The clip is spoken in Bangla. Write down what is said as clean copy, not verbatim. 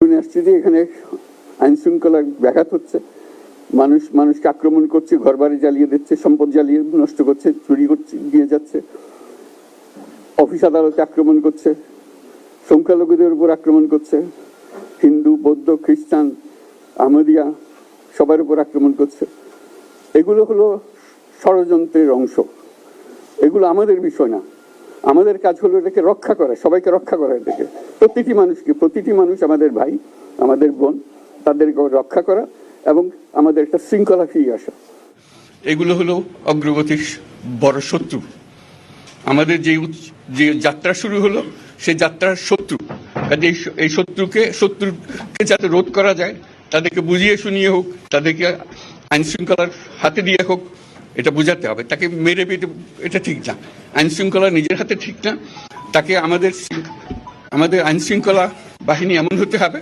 শুনে আসছি যে এখানে আইন শৃঙ্খলা ব্যাঘাত হচ্ছে, মানুষকে আক্রমণ করছে, ঘরবাড়ি জ্বালিয়ে দিচ্ছে, সম্পদ জ্বালিয়ে নষ্ট করছে, চুরি করছে, দিয়ে যাচ্ছে, অফিস আদালতে আক্রমণ করছে, সংখ্যালঘুদের উপর আক্রমণ করছে, হিন্দু, বৌদ্ধ, খ্রিস্টান, আহমদিয়া সবার উপর আক্রমণ করছে। এগুলো হলো ষড়যন্ত্রের অংশ, এগুলো আমাদের বিষয় না। আমাদের কাজ হলো এটাকে রক্ষা করা, সবাইকে রক্ষা করা, এটাকে প্রতিটি মানুষ আমাদের ভাই, আমাদের বোন, তাদেরকে রক্ষা করা এবং আমাদের একটা শৃঙ্খলা ফিরিয়ে আসা। এগুলো হলো অগ্রগতির বড় শত্রু। আমাদের যে যাত্রা শুরু হলো সেই যাত্রার শত্রু, কাজে এই শত্রুকে যাতে রোধ করা যায়, তাদেরকে বুঝিয়ে শুনিয়ে হোক, তাদেরকে আইন শৃঙ্খলার হাতে দিয়ে হোক, এটা বোঝাতে হবে। তাকে মেরে পেটে এটা ঠিক না, আইন শৃঙ্খলা নিজের হাতে ঠিক না। তাকে আমাদের আইন শৃঙ্খলা বাহিনী এমন হতে হবে